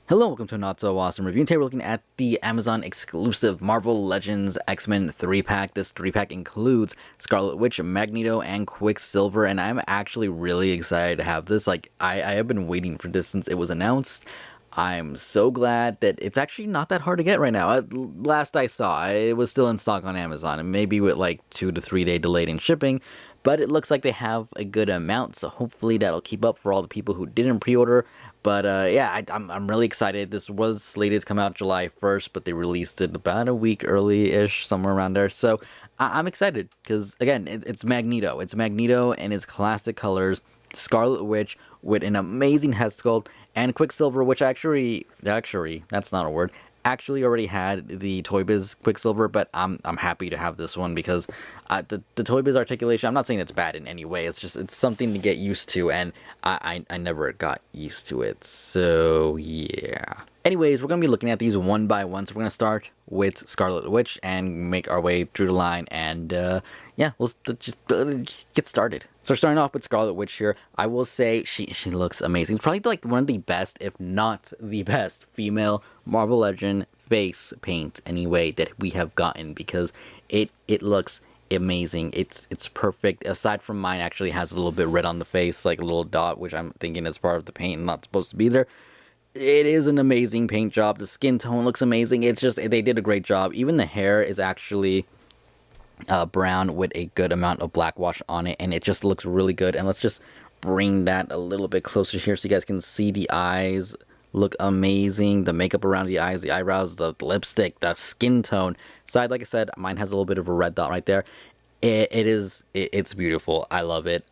Hello, welcome to a Not So Awesome review. And today we're looking at the Amazon exclusive Marvel Legends X-Men 3-pack. This 3-pack includes Scarlet Witch, Magneto, and Quicksilver, and I'm actually really excited to have this. I have been waiting for this since it was announced. I'm so glad that it's actually not that hard to get right now. Last I saw, it was still in stock on Amazon, and maybe with like 2 to 3 day delayed in shipping, but it looks like they have a good amount, so hopefully that'll keep up for all the people who didn't pre-order. But yeah, I'm really excited. This was slated to come out July 1st, but they released it about a week early-ish, somewhere around there. So I'm excited because, again, it's Magneto. It's Magneto in his classic colors, Scarlet Witch with an amazing head sculpt, and Quicksilver, which actually, that's not a word, actually already had the Toy Biz Quicksilver, but I'm happy to have this one because the Toy Biz articulation, I'm not saying it's bad in any way, it's something to get used to, and I never got used to it, so yeah. Anyways, we're going to be looking at these one by one, so we're going to start with Scarlet Witch and make our way through the line, and yeah, we'll just get started. So starting off with Scarlet Witch here, I will say she looks amazing. It's probably like one of the best, if not the best, female Marvel Legend face paint anyway that we have gotten, because it looks amazing. It's perfect. Aside from mine actually has a little bit red on the face, like a little dot, which I'm thinking is part of the paint and not supposed to be there. It is an amazing paint job. The skin tone looks amazing. It's just, they did a great job. Even the hair is actually brown with a good amount of black wash on it, and it just looks really good. And let's just bring that a little bit closer here so you guys can see the eyes look amazing. The makeup around the eyes, the eyebrows, the lipstick, the skin tone. Side, like I said, mine has a little bit of a red dot right there. It's beautiful. I love it.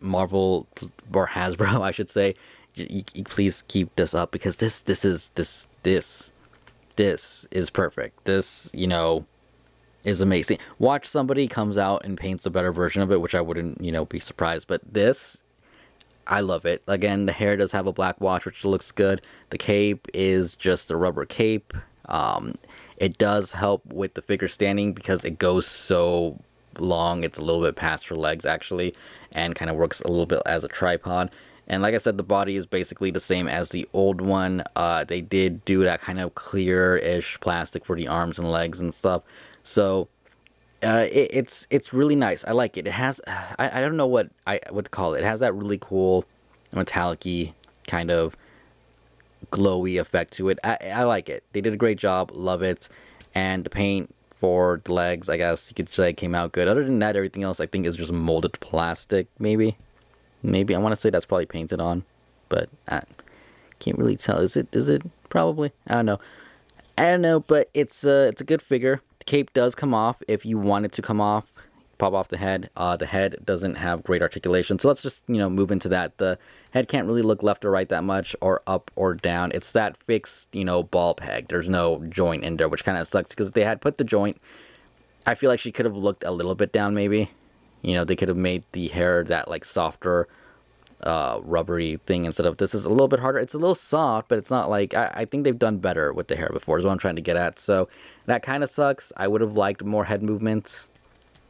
Marvel, or Hasbro, I should say, you please keep this up, because this is perfect. This, is amazing. Watch somebody comes out and paints a better version of it, which I wouldn't, be surprised. But this, I love it. Again, the hair does have a black wash, which looks good. The cape is just a rubber cape. It does help with the figure standing because it goes so long. It's a little bit past her legs, actually, and kind of works a little bit as a tripod. And like I said, the body is basically the same as the old one. They did do that kind of clear-ish plastic for the arms and legs and stuff. So it's really nice. I like it. It has, I don't know what to call it. It has that really cool metallic-y kind of glowy effect to it. I like it. They did a great job. Love it. And the paint for the legs, I guess you could say, came out good. Other than that, everything else I think is just molded plastic, maybe I want to say that's probably painted on, but I can't really tell. Is it probably? I don't know, but it's a good figure. The cape does come off if you want it to come off, pop off the head. The head doesn't have great articulation, so let's just move into that. The head can't really look left or right that much, or up or down. It's that fixed ball peg. There's no joint in there, which kind of sucks, because if they had put the joint, I feel like she could have looked a little bit down, maybe. They could have made the hair that like softer, rubbery thing instead of this is a little bit harder. It's a little soft, but it's not like, I think they've done better with the hair before is what I'm trying to get at. So that kind of sucks. I would have liked more head movements,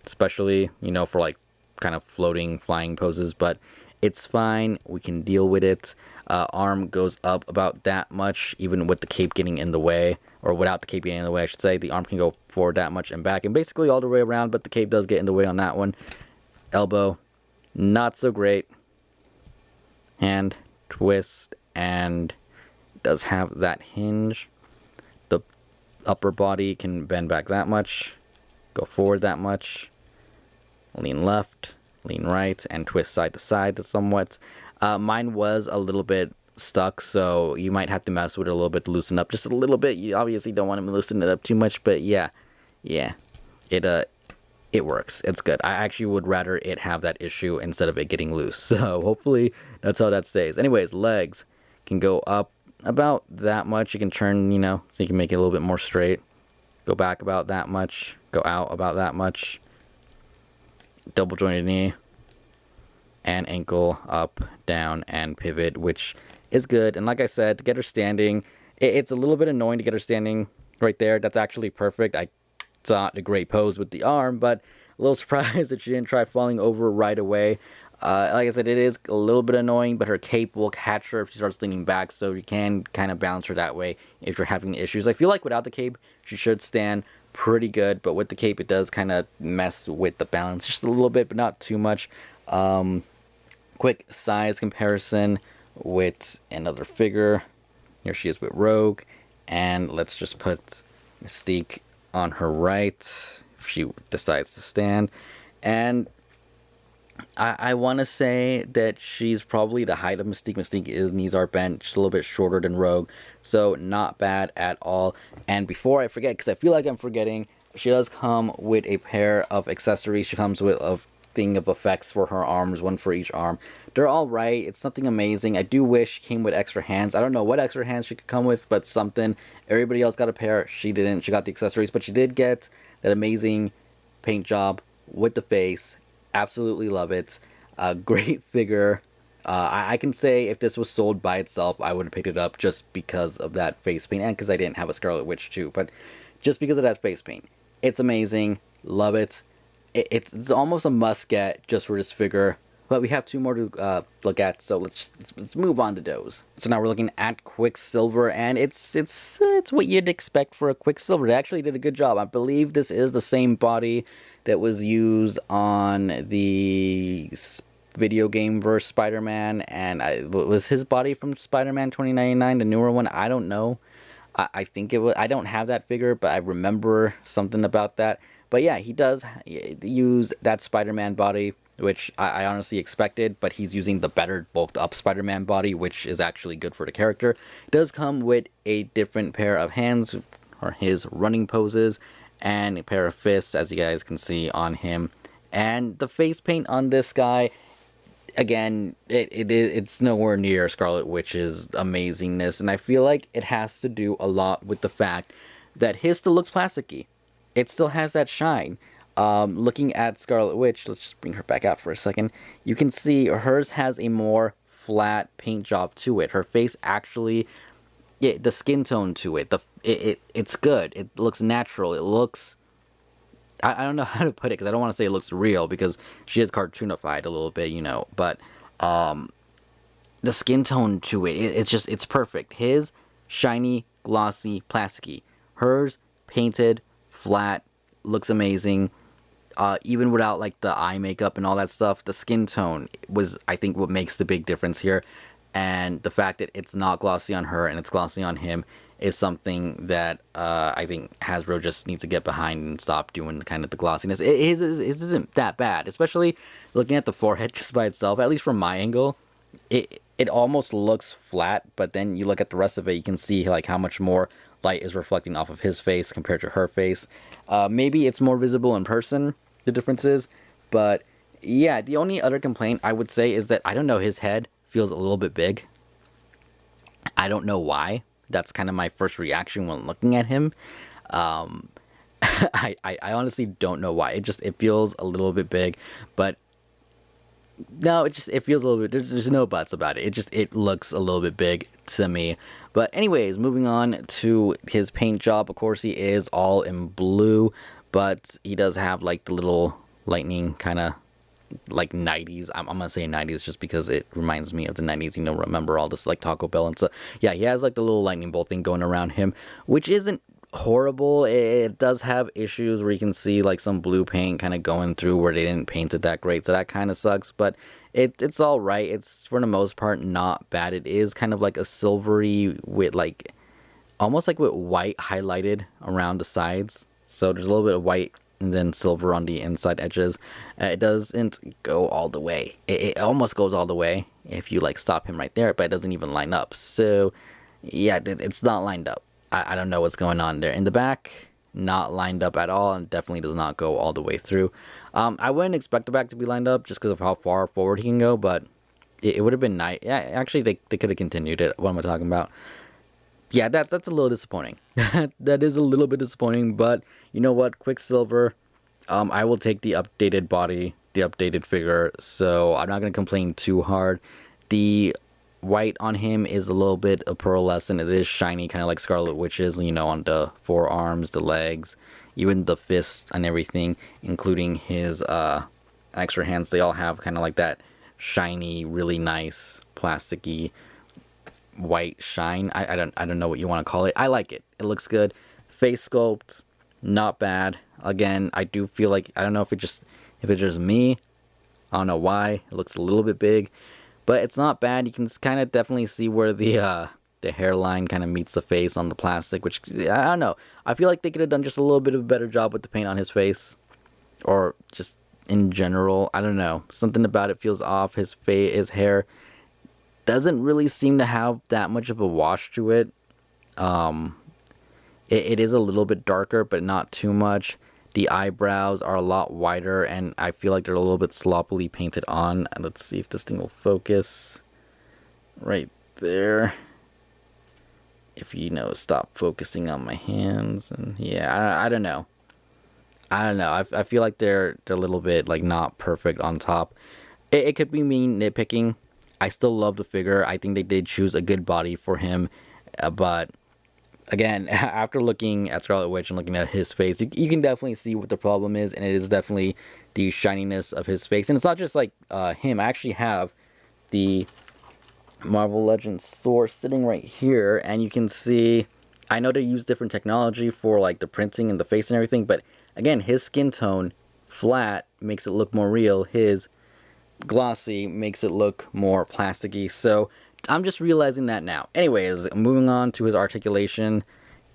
especially, for like kind of floating, flying poses, but it's fine. We can deal with it. Arm goes up about that much, even with the cape getting in the way, or without the cape getting in the way, I should say. The arm can go forward that much and back, and basically all the way around, but the cape does get in the way on that one. Elbow, not so great. Hand, twist, and does have that hinge. The upper body can bend back that much, go forward that much, lean left, lean right, and twist side to side somewhat. Mine was a little bit stuck, so you might have to mess with it a little bit to loosen up just a little bit. You obviously don't want to loosen it up too much, but yeah, it works. It's good. I actually would rather it have that issue instead of it getting loose, so hopefully that's how that stays. Anyways, legs can go up about that much. You can turn, so you can make it a little bit more straight. Go back about that much. Go out about that much. Double jointed knee. And ankle up, down, and pivot, which is good. And like I said, to get her standing, it's a little bit annoying to get her standing right there. That's actually perfect. I saw a great pose with the arm, but a little surprised that she didn't try falling over right away. Like I said, it is a little bit annoying, but her cape will catch her if she starts leaning back, so you can kind of balance her that way if you're having issues. I feel like without the cape, she should stand pretty good, but with the cape, it does kind of mess with the balance just a little bit, but not too much. Quick size comparison with another figure. Here she is with Rogue, and let's just put Mystique on her right if she decides to stand. And I want to say that she's probably the height of Mystique. Mystique knees are bent, just a little bit shorter than Rogue, so not bad at all. And before I forget, because I feel like I'm forgetting, she does come with a pair of accessories. She comes with a thing of effects for her arms, one for each arm. They're all right. It's nothing amazing. I do wish she came with extra hands. I don't know what extra hands she could come with, but something. Everybody else got a pair. She didn't. She got the accessories, but she did get that amazing paint job with the face. Absolutely love it. Great figure. I can say if this was sold by itself, I would have picked it up just because of that face paint, and because I didn't have a Scarlet Witch too, but just because of that face paint. It's amazing. Love it. It's almost a must get just for this figure. But we have two more to look at, so let's move on to those. So now we're looking at Quicksilver, and it's what you'd expect for a Quicksilver. They actually did a good job. I believe this is the same body that was used on the video game verse Spider-Man, and was his body from Spider-Man 2099, the newer one? I don't know. I think it was. I don't have that figure, but I remember something about that. But yeah, he does use that Spider-Man body, which I honestly expected, but he's using the better bulked up Spider-Man body, which is actually good for the character. It does come with a different pair of hands, or his running poses, and a pair of fists, as you guys can see on him. And the face paint on this guy, again, it's nowhere near Scarlet Witch's amazingness, and I feel like it has to do a lot with the fact that his still looks plasticky. It still has that shine. Looking at Scarlet Witch, let's just bring her back out for a second. You can see hers has a more flat paint job to it. Her face actually, the skin tone to it, it's good. It looks natural. It looks, I don't know how to put it, because I don't want to say it looks real, because she is cartoonified a little bit, but the skin tone to it, it's perfect. His shiny, glossy, plasticky. Hers painted, flat, looks amazing. Even without like the eye makeup and all that stuff, the skin tone was, I think, what makes the big difference here. And the fact that it's not glossy on her and it's glossy on him is something that I think Hasbro just needs to get behind and stop doing kind of the glossiness. It isn't that bad, especially looking at the forehead just by itself. At least from my angle, it almost looks flat, but then you look at the rest of it, you can see like how much more light is reflecting off of his face compared to her face. Maybe it's more visible in person, the differences, but yeah, the only other complaint I would say is that, I don't know, his head feels a little bit big. I don't know why. That's kind of my first reaction when looking at him. I honestly don't know why. It feels a little bit big, but no, it feels a little bit, there's no buts about it. It looks a little bit big to me. But anyways, moving on to his paint job. Of course, he is all in blue, but he does have like the little lightning kind of like 90s. I'm gonna say 90s just because it reminds me of the 90s. Remember all this like Taco Bell and stuff. Yeah, he has like the little lightning bolt thing going around him, which isn't horrible. It does have issues where you can see like some blue paint kind of going through where they didn't paint it that great, so that kind of sucks, but it's all right. It's for the most part not bad. It is kind of like a silvery with like almost like with white highlighted around the sides, so there's a little bit of white and then silver on the inside edges. It doesn't go all the way. It almost goes all the way if you like stop him right there, but it doesn't even line up. So yeah, it's not lined up. I don't know what's going on there. In the back, not lined up at all, and definitely does not go all the way through. I wouldn't expect the back to be lined up just because of how far forward he can go, but it would have been nice. Yeah, actually, they could have continued it. What am I talking about? Yeah, that's a little disappointing. That is a little bit disappointing, but you know what? Quicksilver, I will take the updated body, the updated figure, so I'm not going to complain too hard. The white on him is a little bit pearlescent. It is shiny, kind of like Scarlet Witch's, on the forearms, the legs, even the fists and everything, including his extra hands. They all have kind of like that shiny, really nice, plasticky white shine. I don't know what you want to call it. I like it. It looks good. Face sculpt, not bad. Again, I do feel like, I don't know if it's just me. I don't know why. It looks a little bit big, but it's not bad. You can kind of definitely see where the hairline kind of meets the face on the plastic, which I don't know. I feel like they could have done just a little bit of a better job with the paint on his face, or just in general. I don't know. Something about it feels off. His hair doesn't really seem to have that much of a wash to it. It is a little bit darker, but not too much. The eyebrows are a lot wider, and I feel like they're a little bit sloppily painted on. Let's see if this thing will focus. Right there. If stop focusing on my hands, and yeah, I don't know. I feel like they're a little bit like not perfect on top. It could be me nitpicking. I still love the figure. I think they did choose a good body for him, but again, after looking at Scarlet Witch and looking at his face, you can definitely see what the problem is, and it is definitely the shininess of his face. And it's not just like him. I actually have the Marvel Legends sword sitting right here, and you can see, I know they use different technology for like the printing and the face and everything, but again, his skin tone, flat, makes it look more real. His glossy makes it look more plasticky. So I'm just realizing that now. Anyways, moving on to his articulation.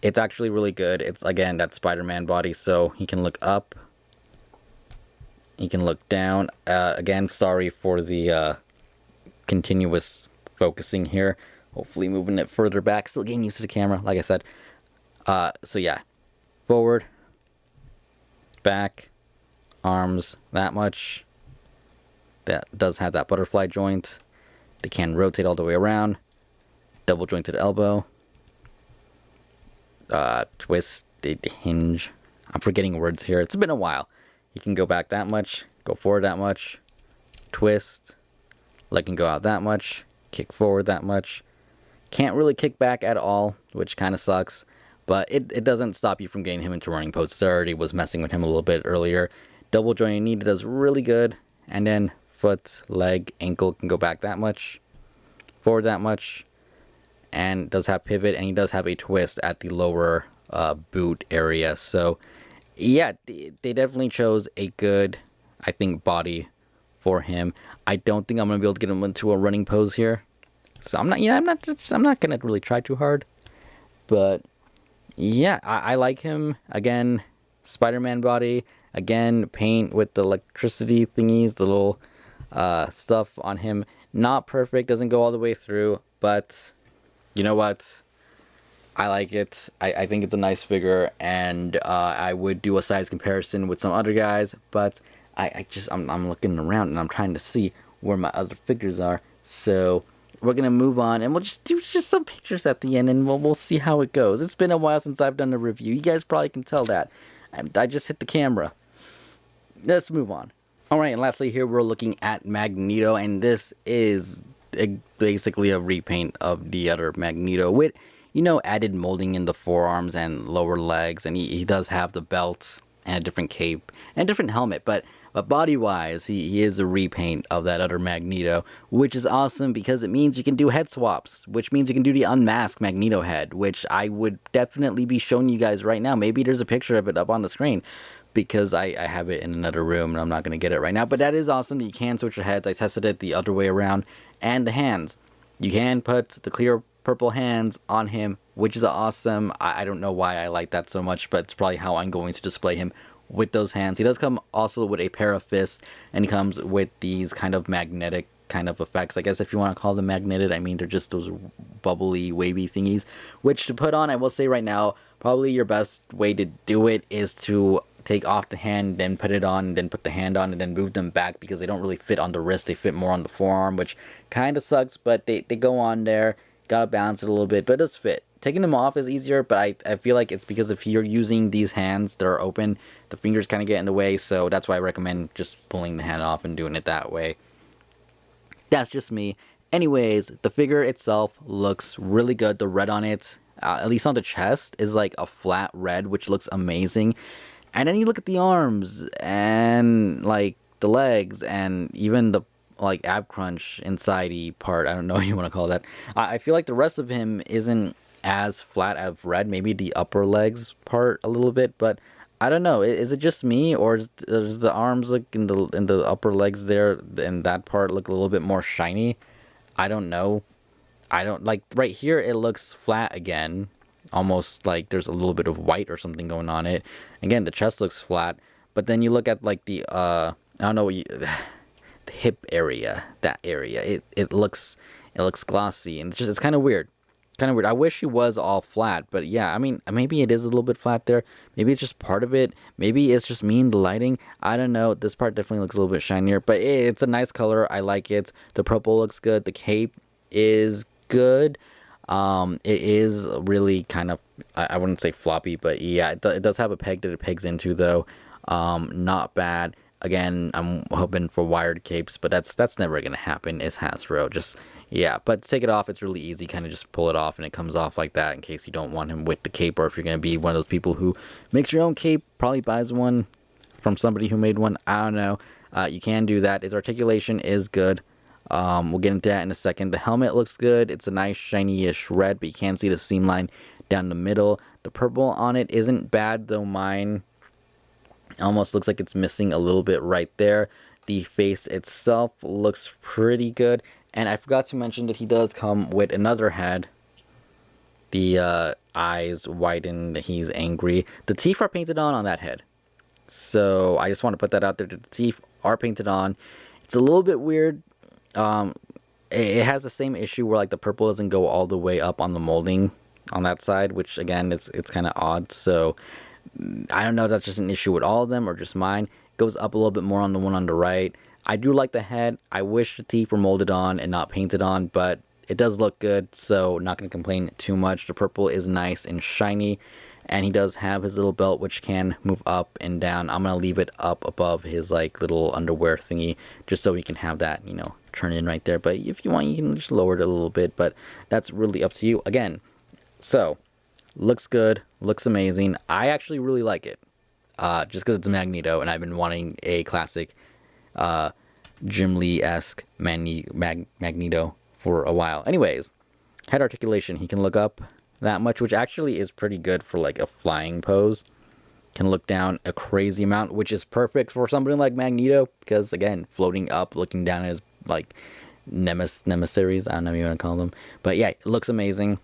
It's actually really good. It's, again, that Spider-Man body, so he can look up. He can look down. Again, sorry for the continuous focusing here. Hopefully moving it further back. Still getting used to the camera, like I said. So yeah. Forward. Back. Arms. That much. That does have that butterfly joint. They can rotate all the way around. Double jointed elbow. Twist. The hinge. I'm forgetting words here. It's been a while. You can go back that much. Go forward that much. Twist. Leg can go out that much. Kick forward that much. Can't really kick back at all, which kind of sucks. But it doesn't stop you from getting him into running poses. I already was messing with him a little bit earlier. Double jointed knee does really good. And then foot, leg, ankle can go back that much. Forward that much. And does have pivot, and he does have a twist at the lower boot area. So yeah, they definitely chose a good, I think, body for him. I don't think I'm gonna be able to get him into a running pose here. So I'm not gonna really try too hard. But yeah, I like him. Again, Spider-Man body. Again, paint with the electricity thingies, the little stuff on him. Not perfect, doesn't go all the way through, but you know what? I like it. I think it's a nice figure, and I would do a size comparison with some other guys, but I'm looking around and I'm trying to see where my other figures are. So we're gonna move on, and we'll just do some pictures at the end, and we'll see how it goes. It's been a while since I've done a review. You guys probably can tell that. I just hit the camera. Let's move on. Alright, and lastly here we're looking at Magneto, and this is basically a repaint of the other Magneto with, added molding in the forearms and lower legs, and he does have the belt and a different cape and a different helmet, but body-wise, he is a repaint of that other Magneto, which is awesome because it means you can do head swaps, which means you can do the unmasked Magneto head, which I would definitely be showing you guys right now. Maybe there's a picture of it up on the screen, because I have it in another room and I'm not going to get it right now. But that is awesome that you can switch your heads. I tested it the other way around. And the hands. You can put the clear purple hands on him, which is awesome. I don't know why I like that so much, but it's probably how I'm going to display him with those hands. He does come also with a pair of fists, and he comes with these kind of magnetic kind of effects. I guess if you want to call them magnetic, I mean, they're just those bubbly, wavy thingies, which to put on, I will say right now, probably your best way to do it is to take off the hand, then put it on, and then put the hand on, and then move them back, because they don't really fit on the wrist. They fit more on the forearm, which kind of sucks, but they go on there. Gotta balance it a little bit, but it does fit. Taking them off is easier, but I feel like it's because if you're using these hands that are open, the fingers kind of get in the way, so that's why I recommend just pulling the hand off and doing it that way. That's just me. Anyways, the figure itself looks really good. The red on it, at least on the chest, is like a flat red, which looks amazing. And then you look at the arms and like the legs and even the like ab crunch inside-y part. I don't know what you want to call that. I feel like the rest of him isn't as flat as red. Maybe the upper legs part a little bit, but I don't know. Is it just me, or does the arms look in the upper legs there and that part look a little bit more shiny? I don't know. I don't like right here. It looks flat again, almost like there's a little bit of white or something going on it. Again, the chest looks flat, but then you look at like the I don't know what you, the hip area, that area. It looks glossy, and it's kind of weird. Kind of weird. I wish he was all flat, but yeah, I mean, maybe it is a little bit flat there. Maybe it's just part of it. Maybe it's just me and the lighting. I don't know. This part definitely looks a little bit shinier, but it's a nice color. I like it. The purple looks good. The cape is good. It is really kind of, I wouldn't say floppy, but yeah, it does have a peg that it pegs into though. Not bad. Again, I'm hoping for wired capes, but that's never gonna happen. It's Hasbro. Just yeah, but to take it off, it's really easy. Kind of just pull it off, and it comes off like that. In case you don't want him with the cape, or if you're gonna be one of those people who makes your own cape, probably buys one from somebody who made one. I don't know. You can do that. His articulation is good. We'll get into that in a second. The helmet looks good. It's a nice shiny-ish red, but you can see the seam line down the middle. The purple on it isn't bad, though mine almost looks like it's missing a little bit right there. The face itself looks pretty good. And I forgot to mention that he does come with another head. The eyes widen, he's angry. The teeth are painted on that head. So I just want to put that out there. The teeth are painted on. It's a little bit weird. It has the same issue where like the purple doesn't go all the way up on the molding on that side, which again, it's kind of odd. So I don't know if that's just an issue with all of them or just mine. It goes up a little bit more on the one on the right. I do like the head. I wish the teeth were molded on and not painted on, but it does look good, so not going to complain too much. The purple is nice and shiny, and he does have his little belt, which can move up and down. I'm going to leave it up above his like little underwear thingy, just so he can have that, you know, turn in right there. But if you want, you can just lower it a little bit, but that's really up to you. Again, so looks good, looks amazing. I actually really like it, just because it's Magneto, and I've been wanting a classic Jim Lee-esque Magneto for a while. Anyways, head articulation, he can look up that much, which actually is pretty good for like a flying pose. Can look down a crazy amount, which is perfect for somebody like Magneto, because again, floating up, looking down at his like nemesis, I don't know what you want to call them. But yeah, it looks amazing.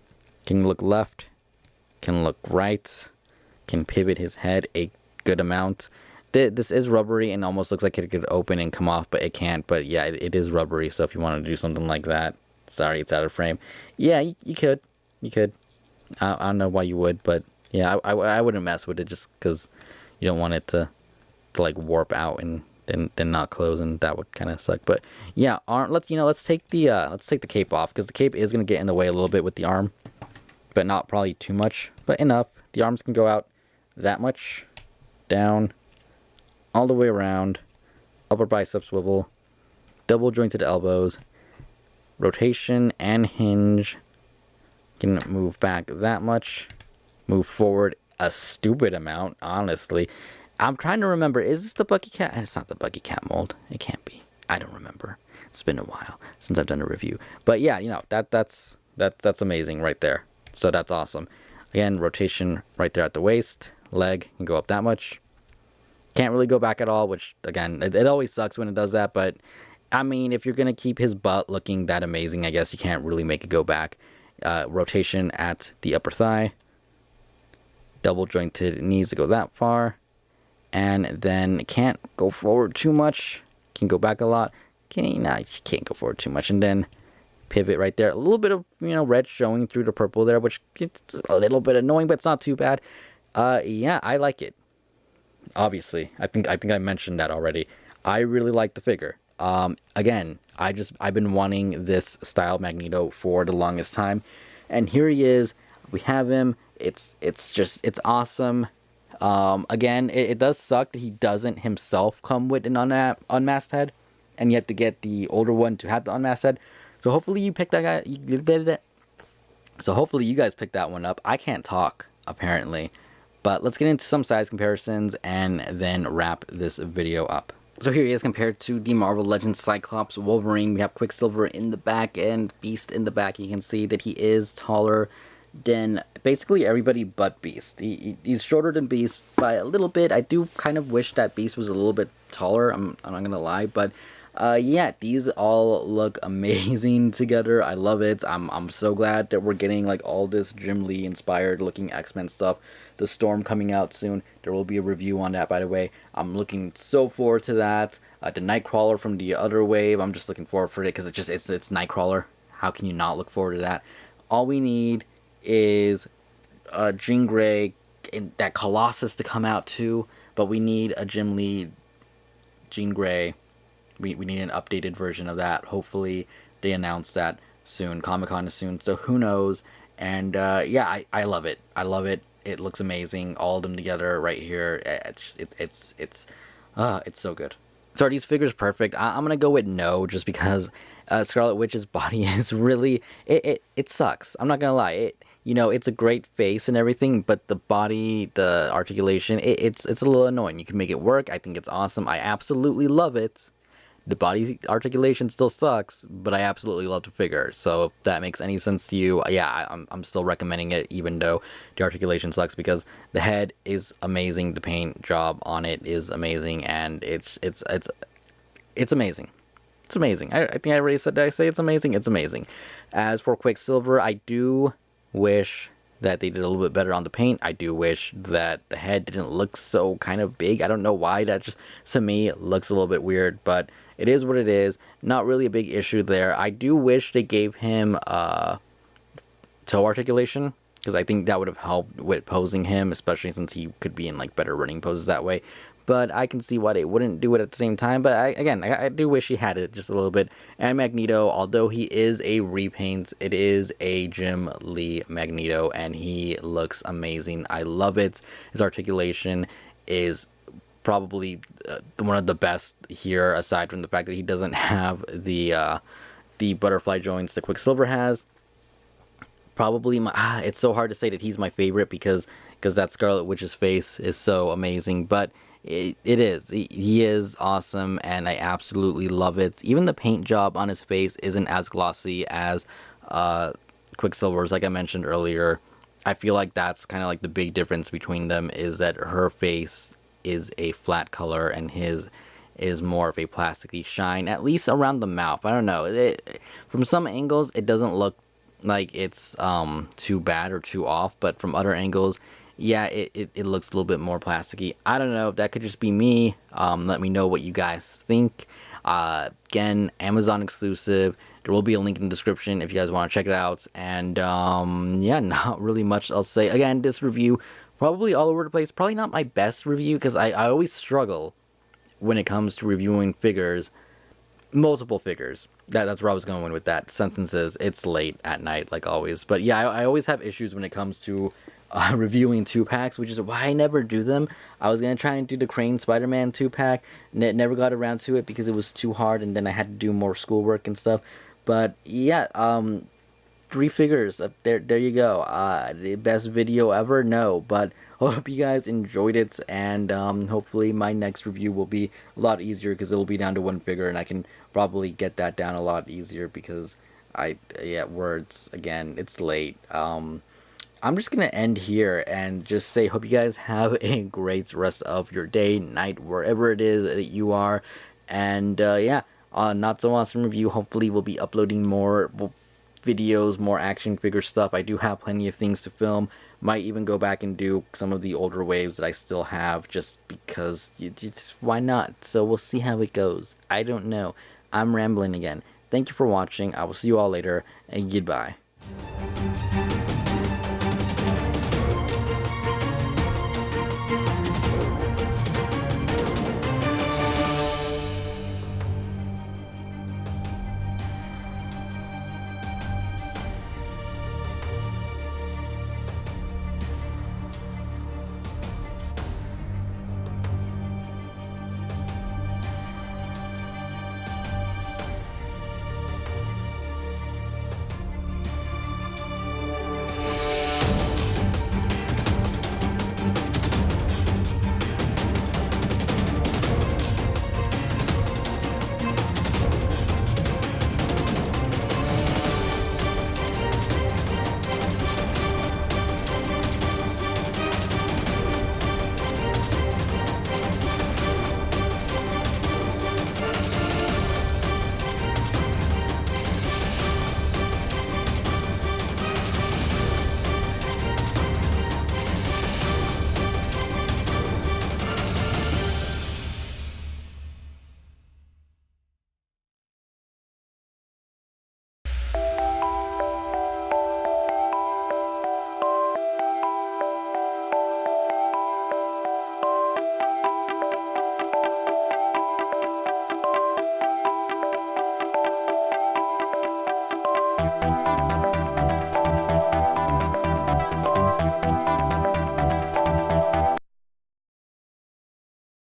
Can look left, can look right, can pivot his head a good amount. This is rubbery and almost looks like it could open and come off, but it can't. But yeah, it is rubbery, so if you want to do something like that, sorry, it's out of frame. Yeah, you could. You could. I don't know why you would, but yeah, I wouldn't mess with it just because you don't want it to like warp out and then not close, and that would kind of suck. But yeah, let's take the cape off, because the cape is gonna get in the way a little bit with the arm, but not probably too much, but enough. The arms can go out that much, down, all the way around, upper bicep swivel, double jointed elbows, rotation and hinge. Can move back that much, move forward a stupid amount, honestly. I'm trying to remember, is this the Bucky Cat? It's not the Bucky Cat mold. It can't be. I don't remember. It's been a while since I've done a review. But yeah, you know, that's amazing right there. So that's awesome. Again, rotation right there at the waist. Leg can go up that much. Can't really go back at all, which again, it always sucks when it does that. But I mean, if you're gonna keep his butt looking that amazing, I guess you can't really make it go back. Rotation at the upper thigh. Double jointed knees to go that far. And then can't go forward too much. Can go back a lot. You can't go forward too much. And then pivot right there. A little bit of, you know, red showing through the purple there, which it's a little bit annoying, but it's not too bad. Yeah, I like it. Obviously, I think I mentioned that already. I really like the figure. Again, I've been wanting this style Magneto for the longest time, and here he is. We have him. It's awesome. Again, it does suck that he doesn't himself come with an unmasked head, and you have to get the older one to have the unmasked head. So hopefully you pick that guy. So hopefully you guys pick that one up. I can't talk apparently, but let's get into some size comparisons and then wrap this video up. So here he is compared to the Marvel Legends Cyclops Wolverine. We have Quicksilver in the back and Beast in the back. You can see that he is taller than basically everybody but Beast. He's shorter than Beast by a little bit. I do kind of wish that Beast was a little bit taller. I'm not gonna lie, but yeah, these all look amazing together. I love it. I'm so glad that we're getting like all this Jim Lee inspired looking X-Men stuff. The Storm coming out soon. There will be a review on that, by the way. I'm looking so forward to that. The Nightcrawler from the other wave. I'm just looking forward for it because it's Nightcrawler. How can you not look forward to that? All we need is Jean Grey and that Colossus to come out too. But we need a Jim Lee Jean Grey. We need an updated version of that. Hopefully they announce that soon. Comic-Con is soon, so who knows. And yeah, I love it. I love it. It looks amazing. All of them together right here. It's so good. So are these figures perfect? I'm gonna go with no, just because Scarlet Witch's body is really it sucks. I'm not gonna lie. It's a great face and everything, but the body, the articulation, it's a little annoying. You can make it work. I think it's awesome. I absolutely love it. The body articulation still sucks, but I absolutely love the figure. So if that makes any sense to you, yeah, I'm still recommending it, even though the articulation sucks, because the head is amazing, the paint job on it is amazing, and it's amazing. It's amazing. I think I already said, did I say it's amazing? It's amazing. As for Quicksilver, I do wish that they did a little bit better on the paint. I do wish that the head didn't look so kind of big. I don't know why. That just, to me, looks a little bit weird, but it is what it is. Not really a big issue there. I do wish they gave him toe articulation, because I think that would have helped with posing him, especially since he could be in like better running poses that way. But I can see why they wouldn't do it at the same time. But I do wish he had it just a little bit. And Magneto, although he is a repaint, it is a Jim Lee Magneto, and he looks amazing. I love it. His articulation is probably one of the best here, aside from the fact that he doesn't have the butterfly joints that Quicksilver has. Probably it's so hard to say that he's my favorite because that Scarlet Witch's face is so amazing, but it is. He is awesome, and I absolutely love it. Even the paint job on his face isn't as glossy as Quicksilver's, like I mentioned earlier. I feel like that's kind of like the big difference between them, is that her face is a flat color and his is more of a plasticky shine, at least around the mouth. I don't know. From some angles, it doesn't look like it's too bad or too off, but from other angles, yeah, it looks a little bit more plasticky. I don't know if that could just be me. Let me know what you guys think. Again, Amazon exclusive. There will be a link in the description if you guys want to check it out. And yeah, not really much else to say. Again, this review, probably all over the place. Probably not my best review, because I always struggle when it comes to reviewing figures. Multiple figures. That's where I was going with that. Sentences. It's late at night, like always. But yeah, I always have issues when it comes to reviewing 2-packs, which is why I never do them. I was going to try and do the Crane Spider-Man 2-pack. Never got around to it because it was too hard, and then I had to do more schoolwork and stuff. But yeah, 3 figures. There you go. The best video ever? No, but I hope you guys enjoyed it, and hopefully my next review will be a lot easier, because it will be down to 1 figure, and I can probably get that down a lot easier, because words, again, it's late. I'm just going to end here and just say, hope you guys have a great rest of your day, night, wherever it is that you are. And yeah, Not So Awesome Review, hopefully we'll be uploading more videos, more action figure stuff. I do have plenty of things to film. Might even go back and do some of the older waves that I still have, just because, why not? So we'll see how it goes. I don't know. I'm rambling again. Thank you for watching. I will see you all later, and goodbye.